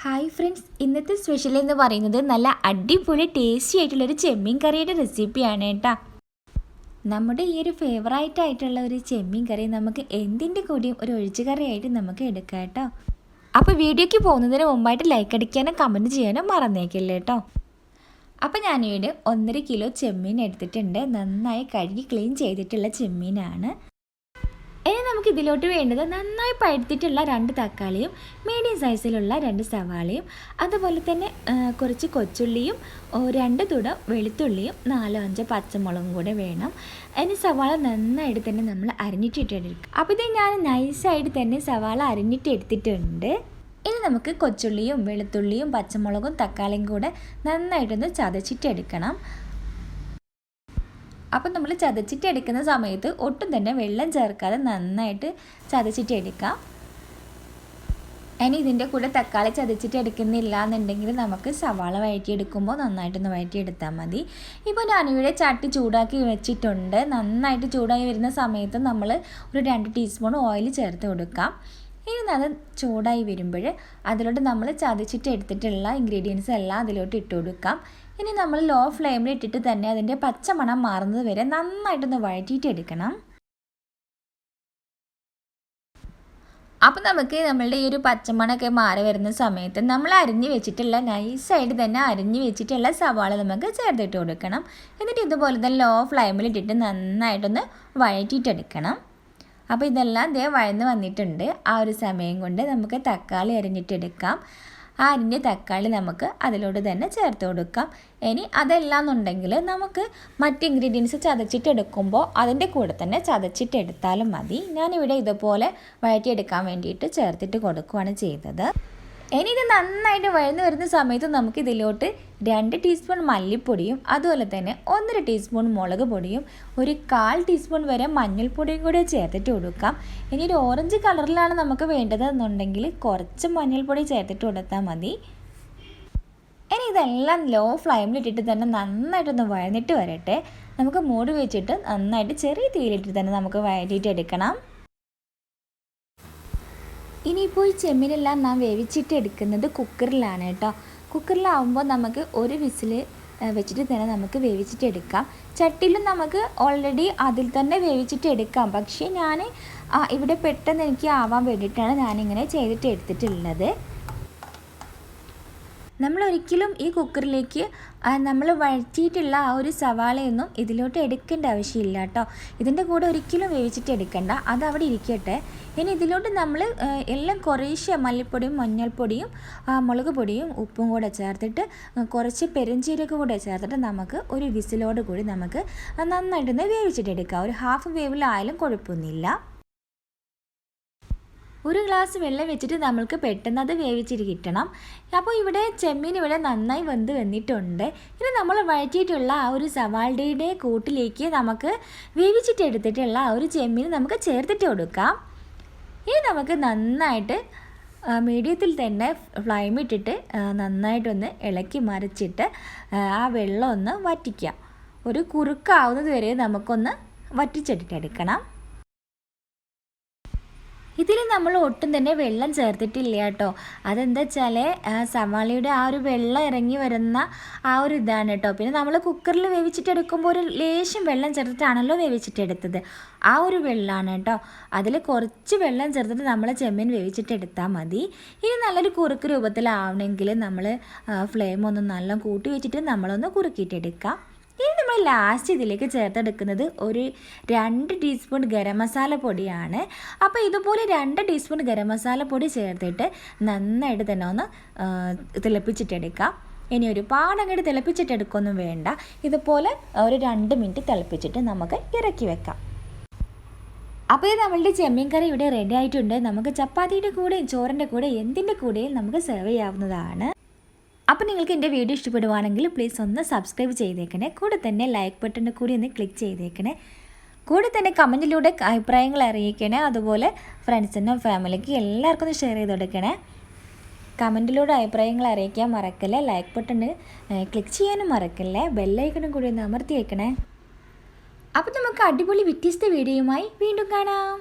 Hi friends, ഇന്നത്തെ special എന്ന് പറയുന്നത് നല്ല അടിപൊളി ടേസ്റ്റി ആയിട്ടുള്ളൊരു ചെമ്മീൻ കറിയുടെ റെസിപ്പിയാണ് കേട്ടോ. നമ്മുടെ ഈ ഒരു ഫേവറേറ്റ് ആയിട്ടുള്ള ഒരു ചെമ്മീൻ കറി നമുക്ക് എന്തിൻ്റെ കൂടിയും ഒരു ഒഴിച്ചു കറിയായിട്ട് നമുക്ക് എടുക്കാം കേട്ടോ. അപ്പോൾ വീഡിയോയ്ക്ക് പോകുന്നതിന് മുമ്പായിട്ട് ലൈക്ക് അടിക്കാനും കമൻറ്റ് ചെയ്യാനും മറന്നേക്കില്ല കേട്ടോ. അപ്പോൾ ഞാനിവിടെ 1.5 കിലോ ചെമ്മീൻ എടുത്തിട്ടുണ്ട്. നന്നായി കഴുകി ക്ലീൻ ചെയ്തിട്ടുള്ള ചെമ്മീനാണ്. ഇനി നമുക്ക് ഇതിലോട്ട് വേണ്ടത് നന്നായി പഴുത്തിട്ടുള്ള 2 തക്കാളിയും മീഡിയം സൈസിലുള്ള 2 സവാളയും അതുപോലെ തന്നെ കുറച്ച് കൊച്ചുള്ളിയും 2 തുട വെളുത്തുള്ളിയും 4-5 പച്ചമുളകും കൂടെ വേണം. ഇനി സവാള നന്നായിട്ട് തന്നെ നമ്മൾ അരിഞ്ഞിട്ടിട്ടെടുക്കും. അപ്പോൾ ഇത് ഞാൻ നൈസായിട്ട് തന്നെ സവാള അരിഞ്ഞിട്ടെടുത്തിട്ടുണ്ട്. ഇനി നമുക്ക് കൊച്ചുള്ളിയും വെളുത്തുള്ളിയും പച്ചമുളകും തക്കാളിയും കൂടെ നന്നായിട്ടൊന്ന് ചതച്ചിട്ടെടുക്കണം. അപ്പം നമ്മൾ ചതച്ചിട്ടെടുക്കുന്ന സമയത്ത് ഒട്ടും തന്നെ വെള്ളം ചേർക്കാതെ നന്നായിട്ട് ചതച്ചിട്ടെടുക്കാം. ഇനി ഇതിൻ്റെ കൂടെ തക്കാളി ചതച്ചിട്ടെടുക്കുന്നില്ല എന്നുണ്ടെങ്കിൽ നമുക്ക് സവാള വഴറ്റിയെടുക്കുമ്പോൾ നന്നായിട്ടൊന്ന് വഴറ്റിയെടുത്താൽ മതി. ഇപ്പോൾ ഞാനിവിടെ ചട്ടി ചൂടാക്കി വെച്ചിട്ടുണ്ട്. നന്നായിട്ട് ചൂടായി വരുന്ന സമയത്ത് നമ്മൾ ഒരു 2 ടീസ്പൂൺ ഓയിൽ ചേർത്ത് കൊടുക്കാം. ഇനി അത് ചൂടായി വരുമ്പോൾ അതിലോട്ട് നമ്മൾ ചതച്ചിട്ട് എടുത്തിട്ടുള്ള ഇൻഗ്രീഡിയൻസ് എല്ലാം അതിലോട്ട് ഇട്ട് കൊടുക്കാം. ഇനി നമ്മൾ ലോ ഫ്ലെയിമിൽ ഇട്ടിട്ട് തന്നെ അതിൻ്റെ പച്ചമണം മാറുന്നത് വരെ നന്നായിട്ടൊന്ന് വഴറ്റിയിട്ടെടുക്കണം. അപ്പോൾ നമുക്ക് നമ്മളുടെ ഈ ഒരു പച്ചമണമൊക്കെ മാറി വരുന്ന സമയത്ത് നമ്മൾ അരിഞ്ഞ് വെച്ചിട്ടുള്ള നൈസായിട്ട് തന്നെ അരിഞ്ഞ് വെച്ചിട്ടുള്ള സവാള നമുക്ക് ചേർത്തിട്ട് കൊടുക്കണം. എന്നിട്ട് ഇതുപോലെ തന്നെ ലോ ഫ്ലെയിമിൽ ഇട്ടിട്ട് നന്നായിട്ടൊന്ന് വഴറ്റിയിട്ടെടുക്കണം. അപ്പോൾ ഇതെല്ലാം വഴന്ന് വന്നിട്ടുണ്ട്. ആ ഒരു സമയം കൊണ്ട് നമുക്ക് തക്കാളി അരിഞ്ഞിട്ടെടുക്കാം. ആ അരിഞ്ഞ തക്കാളി നമുക്ക് അതിലോട്ട് തന്നെ ചേർത്ത് കൊടുക്കാം. ഇനി അതെല്ലാന്നുണ്ടെങ്കിൽ നമുക്ക് മറ്റ് ഇൻഗ്രീഡിയൻസ് ചതച്ചിട്ടെടുക്കുമ്പോൾ അതിൻ്റെ കൂടെ തന്നെ ചതച്ചിട്ടെടുത്താലും മതി. ഞാനിവിടെ ഇതുപോലെ വഴറ്റിയെടുക്കാൻ വേണ്ടിയിട്ട് ചേർത്തിട്ട് കൊടുക്കുകയാണ് ചെയ്തത്. ഇനി ഇത് നന്നായിട്ട് വഴന്ന് വരുന്ന സമയത്ത് നമുക്ക് ഇതിലോട്ട് 2 ടീസ്പൂൺ മല്ലിപ്പൊടിയും അതുപോലെ തന്നെ 1.5 ടീസ്പൂൺ മുളക് പൊടിയും 1/4 ടീസ്പൂൺ വരെ മഞ്ഞൾപ്പൊടിയും കൂടി ചേർത്തിട്ട് കൊടുക്കാം. ഇനി ഒരു ഓറഞ്ച് കളറിലാണ് നമുക്ക് വേണ്ടതെന്നുണ്ടെങ്കിൽ കുറച്ച് മഞ്ഞൾപ്പൊടി ചേർത്തിട്ട് കൊടുത്താൽ മതി. ഇനി ഇതെല്ലാം ലോ ഫ്ലെയിമിലിട്ടിട്ട് തന്നെ നന്നായിട്ടൊന്ന് വഴന്നിട്ട് വരട്ടെ. നമുക്ക് മൂടി വെച്ചിട്ട് നന്നായിട്ട് ചെറിയ തീയിലിട്ടിട്ട് തന്നെ നമുക്ക് വഴറ്റിയിട്ടെടുക്കണം. ഇനിയിപ്പോൾ ഈ ചെമ്മീനെല്ലാം ഞാൻ വേവിച്ചിട്ട് എടുക്കുന്നത് കുക്കറിലാണ് കേട്ടോ. കുക്കറിലാവുമ്പോൾ നമുക്ക് ഒരു വിസിൽ വെച്ചിട്ട് തന്നെ നമുക്ക് വേവിച്ചിട്ട് എടുക്കാം. ചട്ടിയിലും നമുക്ക് ഓൾറെഡി അതിൽ തന്നെ വേവിച്ചിട്ട് എടുക്കാം. പക്ഷേ ഞാൻ ഇവിടെ പെട്ടെന്ന് എനിക്ക് ആവാൻ വേണ്ടിയിട്ടാണ് ഞാനിങ്ങനെ ചെയ്തിട്ട് എടുത്തിട്ടുള്ളത്. നമ്മളൊരിക്കലും ഈ കുക്കറിലേക്ക് നമ്മൾ വഴറ്റിയിട്ടുള്ള ആ ഒരു സവാളയൊന്നും ഇതിലോട്ട് എടുക്കേണ്ട ആവശ്യമില്ല കേട്ടോ. ഇതിൻ്റെ കൂടെ ഒരിക്കലും വേവിച്ചിട്ട് എടുക്കണ്ട, അത് അവിടെ ഇരിക്കട്ടെ. ഇനി ഇതിലോട്ട് നമ്മൾ എല്ലാം കുറേശ്ശെ മല്ലിപ്പൊടിയും മഞ്ഞൾപ്പൊടിയും മുളക് പൊടിയും ഉപ്പും കൂടെ ചേർത്തിട്ട് കുറച്ച് പെരുംജീരകം കൂടെ ചേർത്തിട്ട് നമുക്ക് ഒരു വിസിലോട് കൂടി നമുക്ക് നന്നായിട്ടൊന്ന് വേവിച്ചിട്ടെടുക്കാം. ഒരു ഹാഫ് വേവിലായാലും കുഴപ്പമൊന്നുമില്ല. ഒരു ഗ്ലാസ് വെള്ളം വെച്ചിട്ട് നമ്മൾക്ക് പെട്ടെന്ന് അത് വേവിച്ചിട്ട് കിട്ടണം. അപ്പോൾ ഇവിടെ ചെമ്മീൻ ഇവിടെ നന്നായി വെന്ത് വന്നിട്ടുണ്ട്. ഇനി നമ്മൾ വഴറ്റിയിട്ടുള്ള ആ ഒരു സവാളയുടെ കൂട്ടിലേക്ക് നമുക്ക് വേവിച്ചിട്ട് എടുത്തിട്ടുള്ള ആ ഒരു ചെമ്മീൻ നമുക്ക് ചേർത്തിട്ട് കൊടുക്കാം. ഇനി നമുക്ക് നന്നായിട്ട് മീഡിയത്തിൽ തന്നെ ഫ്ലെയിമിട്ടിട്ട് നന്നായിട്ടൊന്ന് ഇളക്കി മറിച്ചിട്ട് ആ വെള്ളം ഒന്ന് വറ്റിക്കാം. ഒരു കുറുക്കാവുന്നത് വരെ നമുക്കൊന്ന് വറ്റിച്ചെടുക്കണം. ഇതിൽ നമ്മൾ ഒട്ടും തന്നെ വെള്ളം ചേർത്തിട്ടില്ല കേട്ടോ. അതെന്താ വെച്ചാൽ സവാളയുടെ ആ ഒരു വെള്ളം ഇറങ്ങി വരുന്ന ആ ഒരു ഇതാണ് കേട്ടോ. പിന്നെ നമ്മൾ കുക്കറിൽ വേവിച്ചിട്ടെടുക്കുമ്പോൾ ഒരു ലേശം വെള്ളം ചേർത്തിട്ടാണല്ലോ വേവിച്ചിട്ടെടുത്തത്. ആ ഒരു വെള്ളമാണ് കേട്ടോ. അതിൽ കുറച്ച് വെള്ളം ചേർത്തിട്ട് നമ്മൾ ചെമ്മീൻ വേവിച്ചിട്ടെടുത്താൽ മതി. ഇനി നല്ലൊരു കുറുക്ക് രൂപത്തിലാവണമെങ്കിൽ നമ്മൾ ഫ്ലെയിം ഒന്ന് നല്ല കൂട്ടി വെച്ചിട്ട് നമ്മളൊന്ന് കുറുക്കിയിട്ടെടുക്കാം. ഇനി നമ്മൾ ലാസ്റ്റ് ഇതിലേക്ക് ചേർത്തെടുക്കുന്നത് ഒരു 2 ടീസ്പൂൺ ഗരം മസാല പൊടിയാണ്. അപ്പോൾ ഇതുപോലെ 2 ടീസ്പൂൺ ഗരം മസാല പൊടി ചേർത്തിട്ട് നന്നായിട്ട് തന്നെ ഒന്ന് തിളപ്പിച്ചിട്ടെടുക്കാം. ഇനി ഒരുപാട് അങ്ങോട്ട് തിളപ്പിച്ചിട്ടെടുക്കൊന്നും വേണ്ട. ഇതുപോലെ ഒരു 2 മിനിറ്റ് തിളപ്പിച്ചിട്ട് നമുക്ക് ഇറക്കി വെക്കാം. അപ്പോൾ ഇത് നമ്മളുടെ ചെമ്മീൻ കറി ഇവിടെ റെഡി ആയിട്ടുണ്ട്. നമുക്ക് ചപ്പാത്തിയുടെ കൂടെയും ചോറിൻ്റെ കൂടെ എന്തിൻ്റെ കൂടെയും നമുക്ക് സെർവ് ചെയ്യാവുന്നതാണ്. അപ്പോൾ നിങ്ങൾക്ക് എൻ്റെ വീഡിയോ ഇഷ്ടപ്പെടുവാണെങ്കിൽ പ്ലീസ് ഒന്ന് സബ്സ്ക്രൈബ് ചെയ്തേക്കണേ. കൂടെ തന്നെ ലൈക്ക് ബട്ടണിൽ കൂടി ഒന്ന് ക്ലിക്ക് ചെയ്തേക്കണേ. കൂടെ തന്നെ കമൻറ്റിലൂടെ അഭിപ്രായങ്ങൾ അറിയിക്കണേ. അതുപോലെ ഫ്രണ്ട്സിനും ഫാമിലിക്ക് എല്ലാവർക്കും ഒന്ന് ഷെയർ ചെയ്ത് കൊടുക്കണേ. കമൻറ്റിലൂടെ അഭിപ്രായങ്ങൾ അറിയിക്കാൻ മറക്കല്ലേ. ലൈക്ക് ബട്ടണ് ക്ലിക്ക് ചെയ്യാനും മറക്കല്ലേ. ബെല്ലൈക്കണും കൂടി ഒന്ന് അമർത്തി വയ്ക്കണേ. അപ്പോൾ നമുക്ക് അടിപൊളി വ്യത്യസ്ത വീഡിയോയുമായി വീണ്ടും കാണാം.